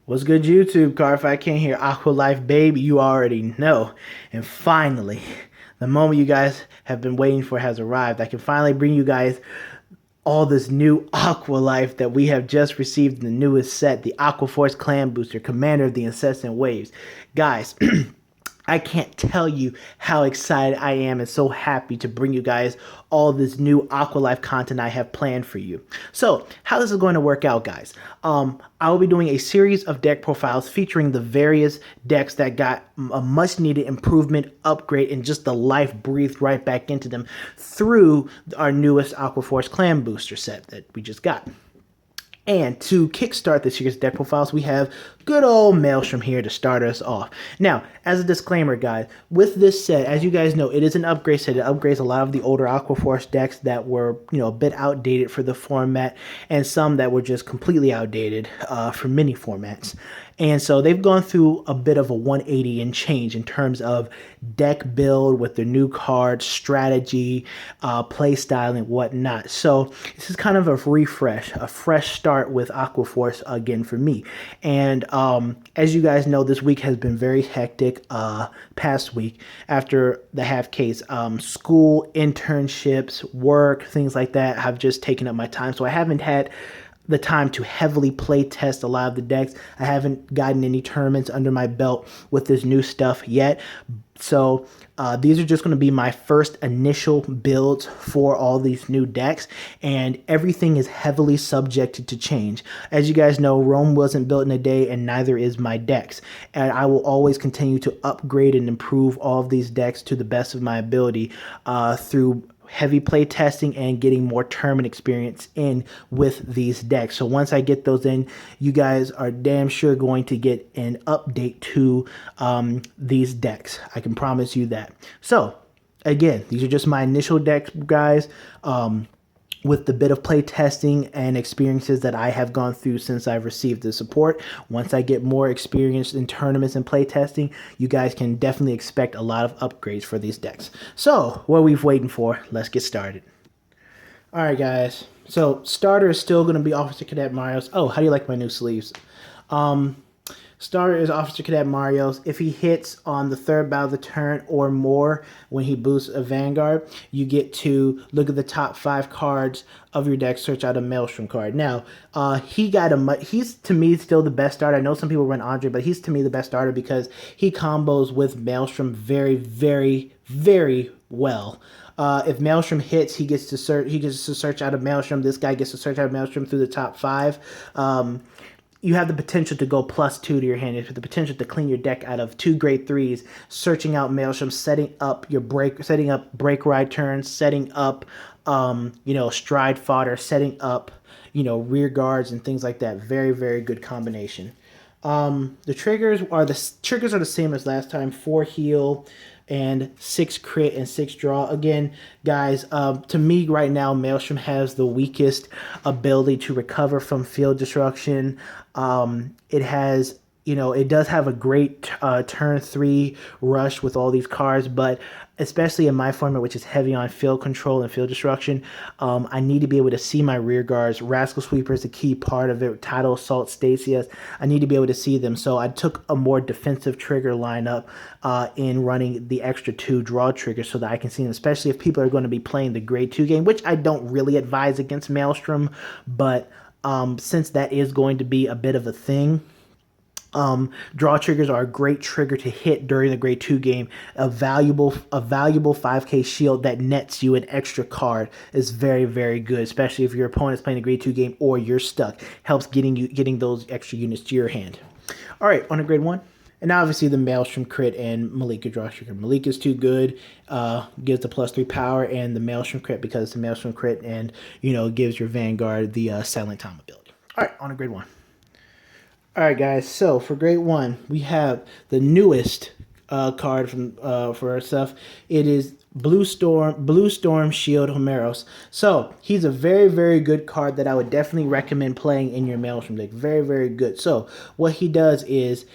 What's good, YouTube? Cardfight King here. AQUA Life Baby, you already know. And finally, the moment you guys have been waiting for has arrived. I can finally bring you guys all this new AQUA Life that we have just received in the newest set, the Aqua Force Clan Booster, Commander of the Incessant Waves. Guys, I can't tell you how excited I am and so happy to bring you guys all this new AQUA Life content I have planned for you. So, how this is going to work out, guys. I will be doing a series of deck profiles featuring the various decks that got a much needed improvement, upgrade, and just the life breathed right back into them through our newest Aqua Force Clan Booster set that we just got. And to kickstart this year's deck profiles, we have good old Maelstrom here to start us off. Now, as a disclaimer, guys, with this set, as you guys know, it is an upgrade set. It upgrades a lot of the older Aqua Force decks that were, a bit outdated for the format, and some that were just completely outdated for many formats. And so they've gone through a bit of a 180 and change in terms of deck build with their new cards, strategy, play style, and whatnot. So this is kind of a refresh, a fresh start with Aqua Force again for me. And as you guys know, this week has been very hectic. Past week after the half case, school, internships, work, things like that have just taken up my time. So I haven't had the time to heavily play test a lot of the decks. I haven't gotten any tournaments under my belt with this new stuff yet. So these are just going to be my first initial builds for all these new decks, and everything is heavily subjected to change. As you guys know, Rome wasn't built in a day, and neither is my decks. And I will always continue to upgrade and improve all of these decks to the best of my ability through heavy play testing and getting more tournament experience in with these decks. So once I get those in, you guys are damn sure going to get an update to these decks. I can promise you that. So again, these are just my initial decks, guys. With the bit of play testing and experiences that I have gone through since I've received the support. Once I get more experience in tournaments and play testing, you guys can definitely expect a lot of upgrades for these decks. So, what are we waiting for? Let's get started. Alright guys, so starter is still going to be Officer Cadet Mario's. Oh, how do you like my new sleeves? Starter is Officer Cadet Mario's. If he hits on the third battle of the turn or more when he boosts a Vanguard, you get to look at the top 5 cards of your deck, search out a Maelstrom card. Now, he's to me still the best starter. I know some people run Andre, but he's to me the best starter because he combos with Maelstrom very, very, very well. If Maelstrom hits, he gets to search out a Maelstrom. This guy gets to search out a Maelstrom through the top 5. You have the potential to go +2 to your hand. You have the potential to clean your deck out of 2 grade 3s, searching out Maelstrom, setting up break ride turns, setting up stride fodder, setting up rear guards and things like that. Very, very good combination. The triggers are the same as last time: 4 heal and 6 crit and 6 draw. Again, guys, to me right now, Maelstrom has the weakest ability to recover from field destruction. It has, it does have a great turn 3 rush with all these cards, but especially in my format, which is heavy on field control and field destruction, I need to be able to see my rear guards. Rascal Sweeper is a key part of it. Tidal Assault, Stasia, I need to be able to see them. So I took a more defensive trigger lineup in running the extra 2 draw triggers so that I can see them, especially if people are going to be playing the grade 2 game, which I don't really advise against Maelstrom, but since that is going to be a bit of a thing, draw triggers are a great trigger to hit during the grade 2 game. A valuable 5k shield that nets you an extra card is very, very good, especially if your opponent's playing a grade 2 game or you're stuck. Helps getting those extra units to your hand. All right, on a grade 1. And obviously the Maelstrom crit and Malika draw trigger. Malika's too good, gives the +3 power, and the Maelstrom crit because it's a Maelstrom crit and, gives your Vanguard the Silent Time ability. All right, on a grade 1. Alright guys, so for grade 1, we have the newest card from for our stuff. It is Blue Storm Shield Homeros. So he's a very, very good card that I would definitely recommend playing in your Maelstrom deck. Very, very good. So what he does is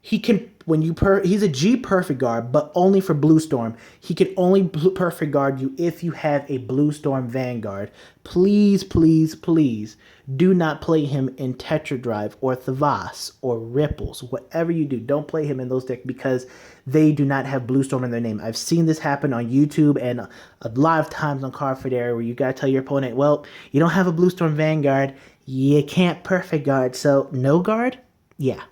he can when you he's a G perfect guard, but only for Blue Storm. He can only perfect guard you if you have a Blue Storm Vanguard. Please, please, please do not play him in Tetra Drive or Thavas or Ripples. Whatever you do, don't play him in those decks because they do not have Blue Storm in their name. I've seen this happen on YouTube and a lot of times on Cardfight area where you gotta tell your opponent, well, you don't have a Blue Storm Vanguard, you can't perfect guard, so no guard? Yeah.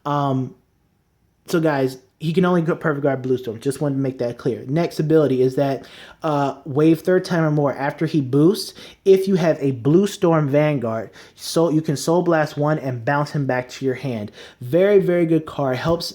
So guys, he can only go perfect guard Blue Storm. Just wanted to make that clear. Next ability is that wave third time or more after he boosts, if you have a Blue Storm Vanguard, so you can Soul Blast one and bounce him back to your hand. Very, very good card. Helps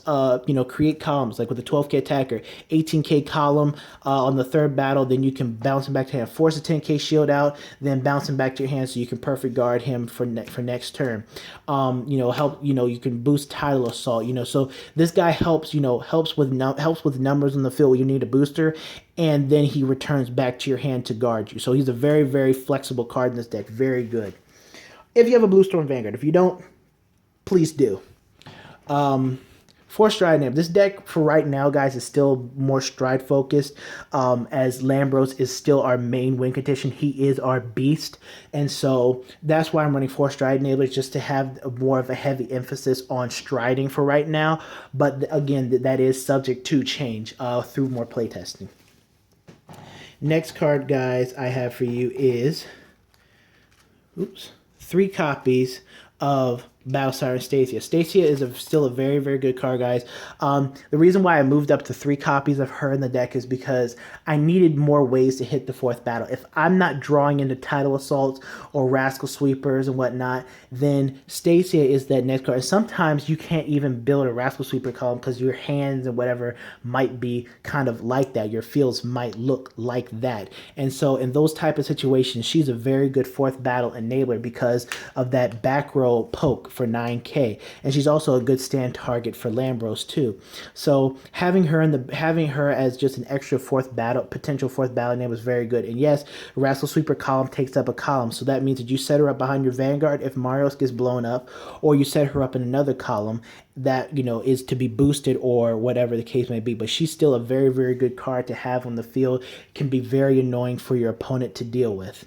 create columns like with the 12k attacker, 18k column on the third battle. Then you can bounce him back to hand. Force a 10k shield out, then bounce him back to your hand so you can perfect guard him for next turn. You can boost Tidal Assault. So this guy helps with numbers on the field where you need a booster, and then he returns back to your hand to guard you. So he's a very, very flexible card in this deck. Very good. If you have a Blue Storm Vanguard, if you don't, please do. For Stride Name, this deck for right now, guys, is still more Stride focused, as Lambros is still our main win condition. He is our beast, and so that's why I'm running 4 Stride Enablers, just to have more of a heavy emphasis on striding for right now. But again, that is subject to change through more playtesting. Next card, guys, I have for you is 3 copies of Battle Siren Stasia. Stasia is still a very, very good card, guys. The reason why I moved up to 3 copies of her in the deck is because I needed more ways to hit the 4th battle. If I'm not drawing into Tidal Assaults or Rascal Sweepers and whatnot, then Stasia is that next card. And sometimes you can't even build a Rascal Sweeper column because your hands and whatever might be kind of like that. Your fields might look like that. And so in those type of situations, she's a very good 4th battle enabler because of that back row poke for 9k, and she's also a good stand target for Lambros too. So having her as just an extra potential fourth battle name was very good. And yes, Rascal Sweeper column takes up a column, so that means that you set her up behind your Vanguard if Marios gets blown up, or you set her up in another column that is to be boosted or whatever the case may be. But she's still a very, very good card to have on the field. Can be very annoying for your opponent to deal with.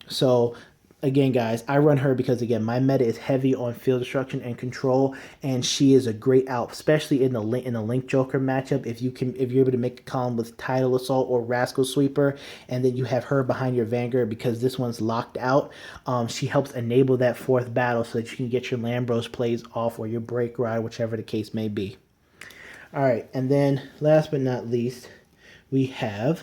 So again, guys, I run her because, again, my meta is heavy on field destruction and control, and she is a great out, especially in the Link Joker matchup. If you're able to make a column with Tidal Assault or Rascal Sweeper, and then you have her behind your Vanguard because this one's locked out, she helps enable that 4th battle so that you can get your Lambros plays off or your Break Ride, whichever the case may be. All right, and then last but not least, we have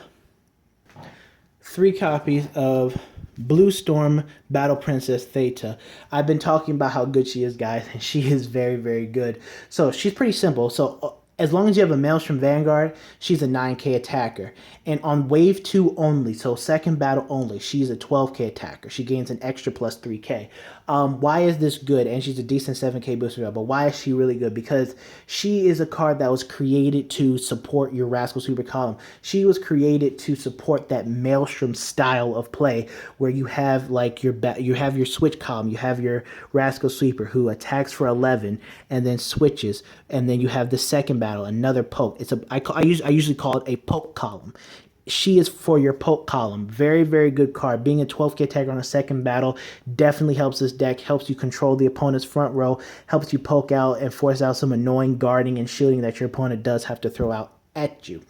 3 copies of Blue Storm Battle Princess Theta. I've been talking about how good she is, guys, and she is very, very good. So she's pretty simple. So as long as you have a Maelstrom Vanguard, she's a 9k attacker. And on wave 2 only, so second battle only, she's a 12k attacker. She gains an extra plus 3k. Why is this good? And she's a decent 7k booster, but why is she really good? Because she is a card that was created to support your Rascal Sweeper column. She was created to support that Maelstrom style of play where you have like you have your switch column, you have your Rascal Sweeper who attacks for 11 and then switches, and then you have the second battle, another poke. I usually call it a poke column. She is for your poke column. Very, very good card. Being a 12k attacker on a second battle definitely helps this deck. Helps you control the opponent's front row. Helps you poke out and force out some annoying guarding and shielding that your opponent does have to throw out at you.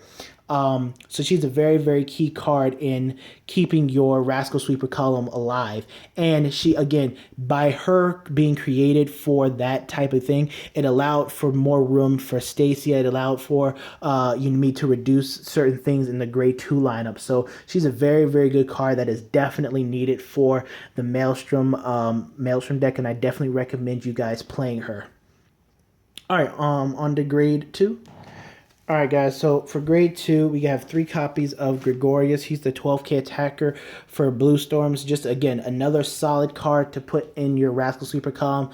So she's a very, very key card in keeping your Rascal Sweeper column alive. And she, again, by her being created for that type of thing, it allowed for more room for Stasia. It allowed for me to reduce certain things in the grade 2 lineup. So she's a very, very good card that is definitely needed for the Maelstrom deck, and I definitely recommend you guys playing her. All right, on to grade 2. All right, guys, so for grade 2, we have 3 copies of Gregorius. He's the 12k attacker for Blue Storms. Just, again, another solid card to put in your Rascal Sweeper column.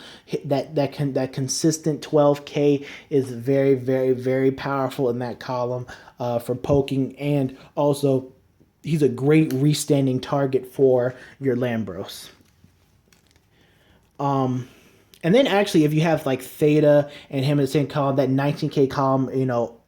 That consistent 12k is very, very, very powerful in that column for poking, and also he's a great restanding target for your Lambros. And then actually, if you have like Theta and him in the same column, that 19K column,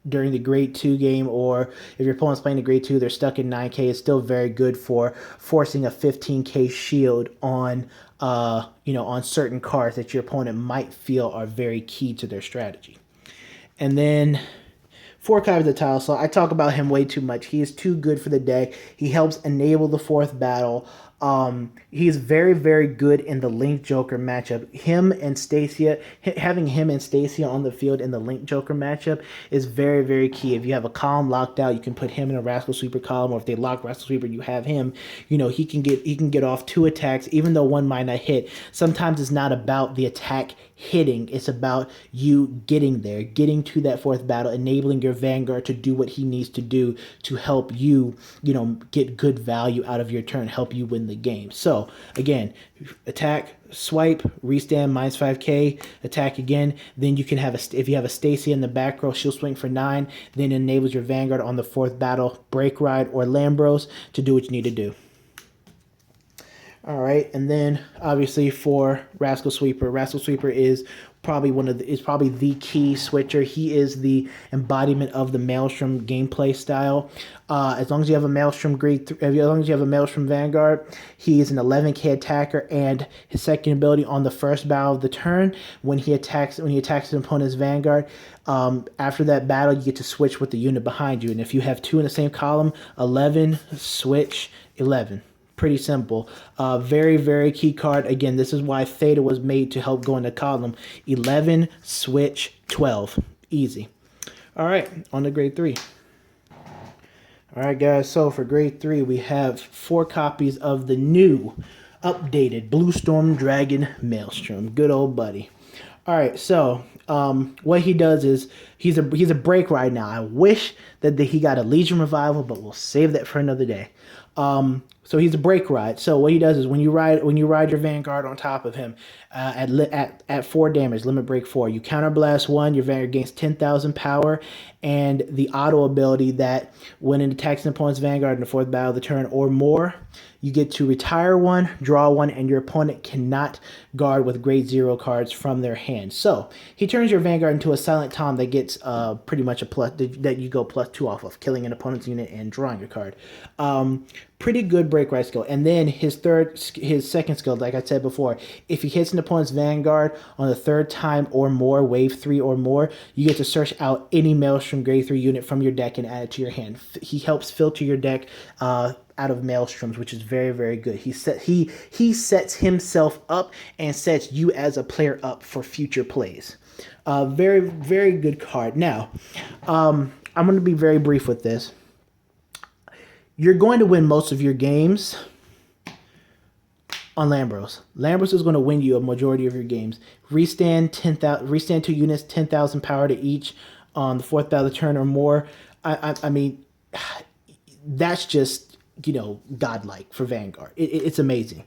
during the grade 2 game, or if your opponent's playing the grade 2, they're stuck in 9K, it's still very good for forcing a 15K shield on, on certain cards that your opponent might feel are very key to their strategy. And then 4 copies of the tile. So I talk about him way too much. He is too good for the deck. He helps enable the 4th battle. He's very, very good in the Link Joker matchup. Having him and Stasia on the field in the Link Joker matchup is very, very key. If you have a column locked out, you can put him in a Rascal Sweeper column, or if they lock Rascal Sweeper, you have him. He can get off 2 attacks, even though 1 might not hit. Sometimes it's not about the attack hitting, it's about you getting there, getting to that 4th battle, enabling your Vanguard to do what he needs to do to help you, get good value out of your turn, help you win the game. So again, attack, swipe, restand, -5K, attack again. Then you can have if you have a Stasia in the back row, she'll swing for 9, then enables your Vanguard on the 4th battle, Break Ride or Lambros to do what you need to do. All right, and then obviously for Rascal Sweeper is probably probably the key switcher. He is the embodiment of the Maelstrom gameplay style. As long as you have a Maelstrom as long as you have a Maelstrom Vanguard, he is an 11K attacker, and his second ability on the 1st battle of the turn, when he attacks his opponent's Vanguard, after that battle, you get to switch with the unit behind you, and if you have 2 in the same column, 11 switch 11. Pretty simple. Very, very key card. Again, this is why Theta was made to help go in the column. 11, switch, 12. Easy. All right, on to grade 3. All right, guys, so for grade 3, we have 4 copies of the new, updated Blue Storm Dragon Maelstrom. Good old buddy. All right, so what he does is he's a break right now. I wish that he got a Legion Revival, but we'll save that for another day. So he's a break ride. So what he does is when you ride your Vanguard on top of him at 4 damage, limit break 4, you counterblast 1. Your Vanguard gains 10,000 power, and the auto ability that when it attacks an opponent's Vanguard in the 4th battle of the turn or more, you get to retire 1, draw 1, and your opponent cannot guard with grade 0 cards from their hand. So he turns your Vanguard into a Silent Tom that gets pretty much a plus that you go +2 off of, killing an opponent's unit and drawing a card. Pretty good break right skill. And then his second skill, like I said before, if he hits an opponent's Vanguard on the 3rd time or more, wave 3 or more, you get to search out any Maelstrom grade 3 unit from your deck and add it to your hand. He helps filter your deck out of Maelstroms, which is very, very good. He sets himself up and sets you as a player up for future plays. Very, very good card. Now, I'm going to be very brief with this. You're going to win most of your games on Lambros. Lambros is going to win you a majority of your games. Restand 2 units, 10,000 power to each on the 4th battle of the turn or more. I mean, that's just, godlike for Vanguard. It's amazing.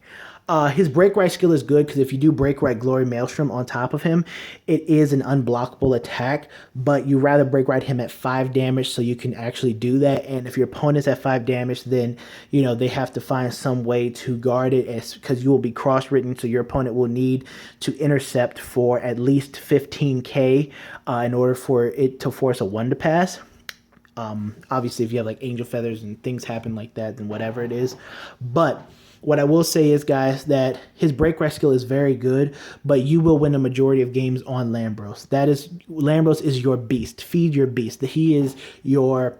His break right skill is good because if you do break right Glory Maelstrom on top of him, it is an unblockable attack, but you rather break right him at 5 damage so you can actually do that. And if your opponent's at 5 damage, then they have to find some way to guard it, because you will be cross-written, so your opponent will need to intercept for at least 15k in order for it to force a 1 to pass. Obviously, if you have like Angel Feathers and things happen like that, then whatever it is. But what I will say is, guys, that his break right skill is very good, but you will win a majority of games on Lambros. Lambros is your beast. Feed your beast. He is your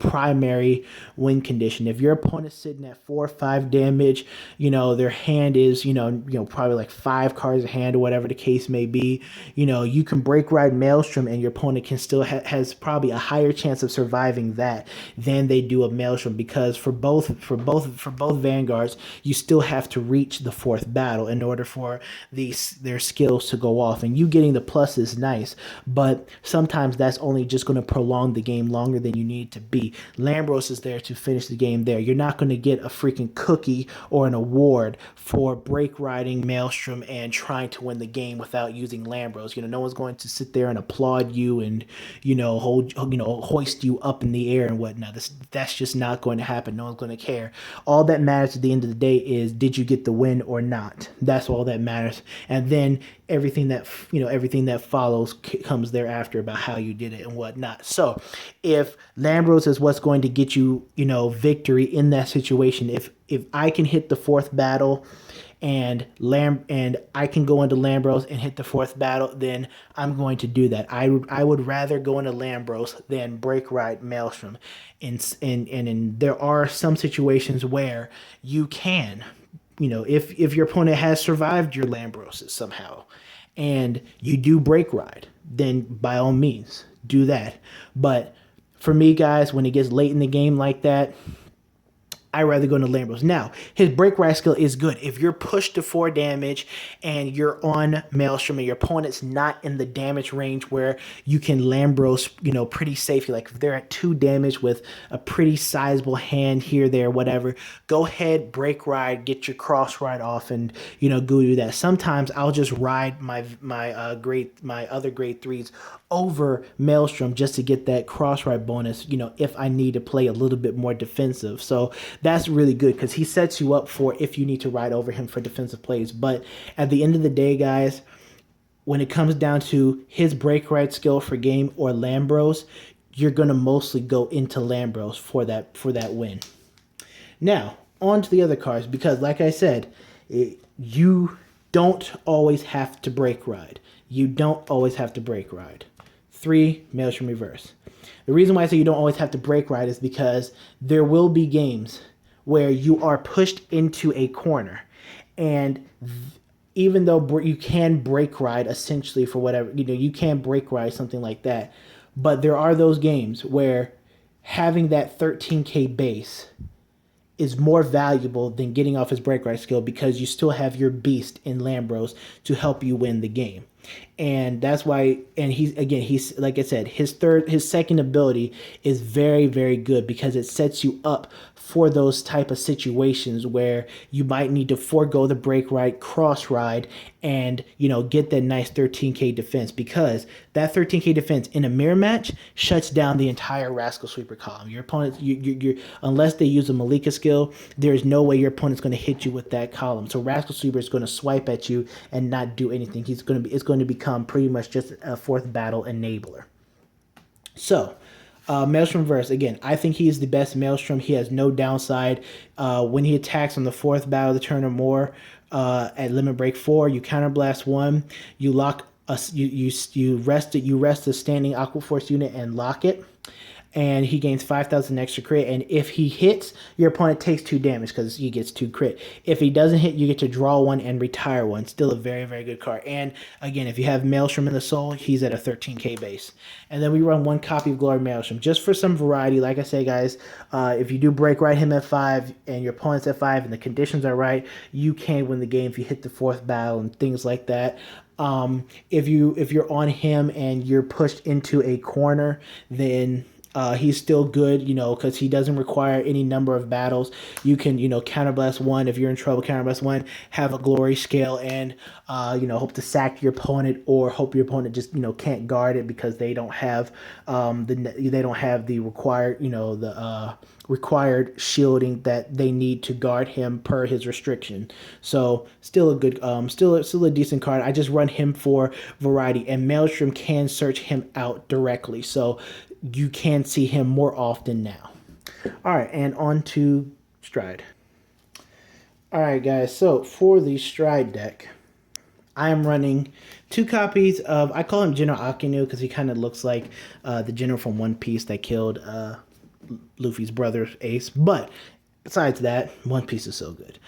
primary win condition. If your opponent's sitting at 4 or 5 damage, their hand is probably like 5 cards of hand or whatever the case may be. You can break right Maelstrom, and your opponent can still has probably a higher chance of surviving that than they do a Maelstrom, because for both Vanguards, you still have to reach the 4th battle in order for their skills to go off. And you getting the plus is nice, but sometimes that's only just going to prolong the game longer than you need to be. Lambros is there to finish the game there. You're not going to get a freaking cookie or an award for break riding Maelstrom and trying to win the game without using Lambros. No one's going to sit there and applaud you and hoist you up in the air and whatnot. That's just not going to happen. No one's going to care. All that matters at the end of the day day is, did you get the win or not? That's all that matters. And then everything that everything that follows comes thereafter about how you did it and whatnot. So if Lambros is what's going to get you, victory in that situation, if I can hit the fourth battle and I can go into Lambros and hit the fourth battle, then I'm going to do that. I would rather go into Lambros than break ride Maelstrom. And there are some situations where you can, if your opponent has survived your Lambros somehow and you do break ride, then by all means do that. But for me, guys, when it gets late in the game like that, I'd rather go into Lambros. Now, his break ride skill is good. If you're pushed to 4 damage and you're on Maelstrom and your opponent's not in the damage range where you can Lambros, pretty safely, like if they're at 2 damage with a pretty sizable hand here, there, whatever, go ahead, break ride, get your cross ride off and, go do that. Sometimes I'll just ride my other grade 3s over Maelstrom just to get that cross ride bonus, if I need to play a little bit more defensive. So that's really good because he sets you up for if you need to ride over him for defensive plays. But at the end of the day, guys, when it comes down to his break ride skill for game or Lambros, you're going to mostly go into Lambros for that win. Now, on to the other cards, because like I said, you don't always have to break ride. You don't always have to break ride. 3, Maelstrom Reverse. The reason why I say you don't always have to break ride is because there will be games where you are pushed into a corner, and even though you can break ride essentially for whatever, you can break ride something like that, but there are those games where having that 13k base is more valuable than getting off his break ride skill because you still have your beast in Lambros to help you win the game. And that's why, and he's like I said, his second ability is very, very good because it sets you up for those type of situations where you might need to forego the break ride, cross ride, and get that nice 13k defense, because that 13k defense in a mirror match shuts down the entire Rascal Sweeper column. Your opponent, you unless they use a Malika skill, there's no way your opponent's going to hit you with that column. So Rascal Sweeper is going to swipe at you and not do anything. It's going to become pretty much just a fourth battle enabler. So Maelstrom Verse, again, I think he is the best Maelstrom. He has no downside. When he attacks on the 4th battle of the turn or more, at limit break 4, you counterblast 1, you lock you rest a standing Aqua Force unit and lock it, and he gains 5,000 extra crit. And if he hits, your opponent takes 2 damage because he gets 2 crit. If he doesn't hit, you get to draw 1 and retire 1. Still a very, very good card. And again, if you have Maelstrom in the soul, he's at a 13k base. And then we run 1 copy of Glory Maelstrom just for some variety. Like I say, guys, if you do break ride him at 5 and your opponent's at 5 and the conditions are right, you can win the game if you hit the 4th battle and things like that. If you're on him and you're pushed into a corner, then he's still good, because he doesn't require any number of battles. You can, counterblast 1 if you're in trouble, counterblast 1, have a glory scale, and hope to sack your opponent, or hope your opponent just can't guard it because they don't have the required required shielding that they need to guard him per his restriction. So still a good, still a decent card. I just run him for variety, and Maelstrom can search him out directly, so you can see him more often now. All right, and on to Stride. All right, guys, so for the Stride deck, I am running 2 copies of, I call him General Akinu because he kind of looks like the general from One Piece that killed Luffy's brother Ace. But besides that, One Piece is so good.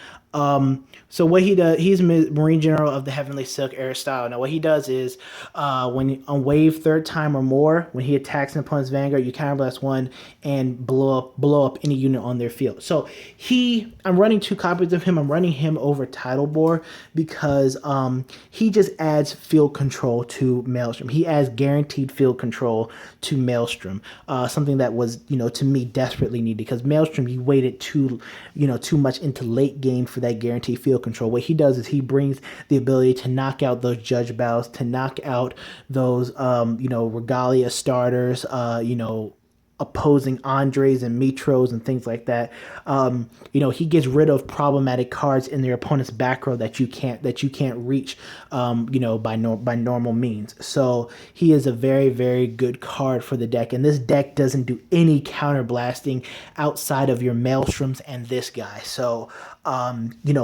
So what he does, he's Marine General of the Heavenly Silk Air Style. Now what he does is, when on wave 3rd time or more, when he attacks an opponent's Vanguard, you counterblast 1 and blow up any unit on their field. So I'm running 2 copies of him. I'm running him over Tidal Bore because he just adds field control to Maelstrom. He adds guaranteed field control to Maelstrom, something that was, to me desperately needed, because Maelstrom, you waited too much into late game for that guaranteed field control. What he does is he brings the ability to knock out those judge battles, to knock out those Regalia starters, opposing Andres and Mitros and things like that. He gets rid of problematic cards in their opponent's back row that you can't reach, by normal means. So he is a very, very good card for the deck, and this deck doesn't do any counter blasting outside of your Maelstroms and this guy. So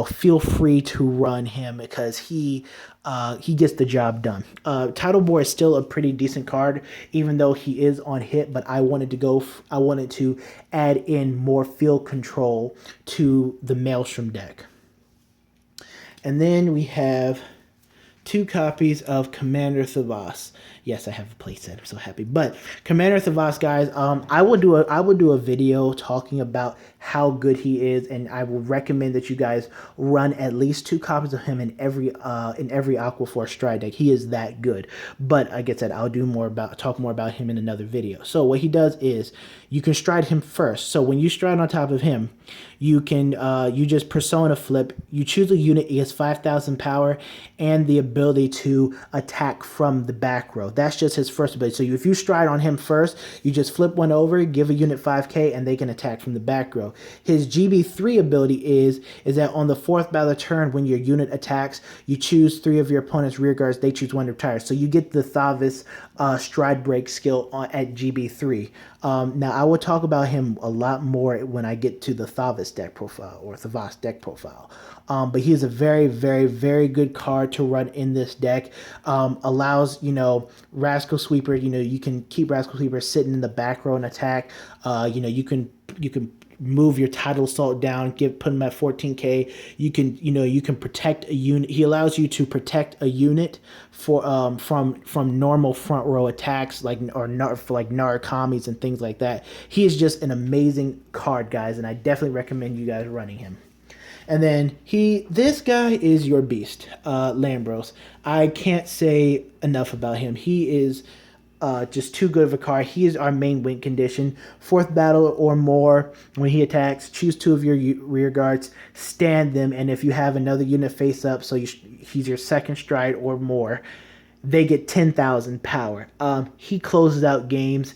feel free to run him because he gets the job done. Title Board is still a pretty decent card, even though he is on hit, but I wanted to add in more field control to the Maelstrom deck. And then we have 2 copies of Commander Thavas. Yes, I have a playset. I'm so happy. But Commander Thavas, guys, I will do a video talking about how good he is, and I will recommend that you guys run at least 2 copies of him in every Aqua Force Stride deck. He is that good. But like I said, I'll talk more about him in another video. So what he does is you can stride him first. So when you stride on top of him, you can you just persona flip. You choose a unit. He has 5,000 power and the ability to attack from the back row. That's just his first ability. So if you stride on him first, you just flip one over, give a unit 5k, and they can attack from the back row. His GB3 ability is that on the 4th battle turn, when your unit attacks, you choose 3 of your opponent's rear guards. They choose 1 to retire. So you get the Thavas stride break skill at GB3. Now I will talk about him a lot more when I get to the Thavas deck profile or Thavas deck profile. But he is a very, very, very good card to run in this deck. Allows, Rascal Sweeper, you can keep Rascal Sweeper sitting in the back row and attack. You can move your Tidal Assault down, put him at 14k. You can protect a unit. He allows you to protect a unit from normal front row attacks for Narakamis and things like that. He is just an amazing card, guys, and I definitely recommend you guys running him. And then this guy is your beast, Lambros. I can't say enough about him. He is just too good of a card. He is our main win condition. 4th battle or more, when he attacks, choose 2 of your rear guards, stand them, and if you have another unit face up, so he's your 2nd stride or more, they get 10,000 power. He closes out games.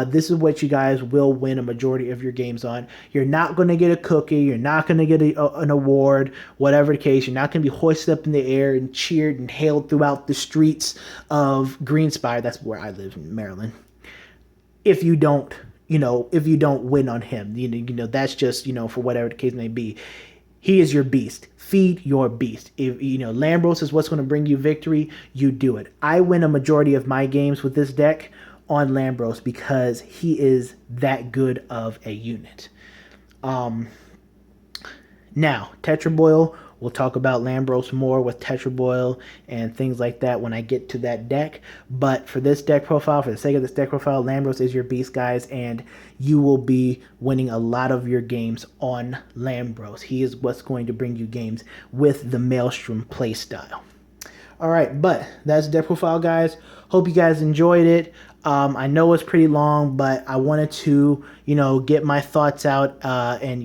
This is what you guys will win a majority of your games on. You're not going to get a cookie. You're not going to get an award, whatever the case. You're not going to be hoisted up in the air and cheered and hailed throughout the streets of Greenspire. That's where I live in Maryland. If you don't win on him, that's just, for whatever the case may be. He is your beast. Feed your beast. If Lambros is what's going to bring you victory, you do it. I win a majority of my games with this deck on Lambros because he is that good of a unit. Now, Tetraboil, we'll talk about Lambros more with Tetraboil and things like that when I get to that deck. But for this deck profile, for the sake of this deck profile, Lambros is your beast, guys, and you will be winning a lot of your games on Lambros. He is what's going to bring you games with the Maelstrom playstyle. All right, but that's the deck profile, guys. Hope you guys enjoyed it. I know it's pretty long, but I wanted to, get my thoughts out and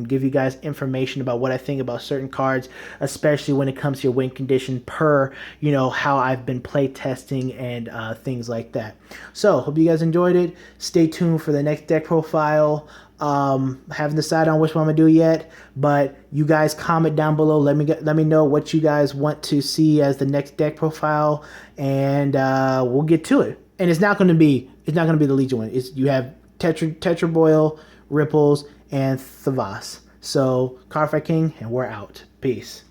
give you guys information about what I think about certain cards, especially when it comes to your win condition per, how I've been play testing and things like that. So, hope you guys enjoyed it. Stay tuned for the next deck profile. Haven't decided on which one I'm gonna do yet, but you guys comment down below. Let me know what you guys want to see as the next deck profile, and we'll get to it. And it's not gonna be the Legion one. You have Tetraboil, Ripples, and Thavas. So Cardfight King, and we're out. Peace.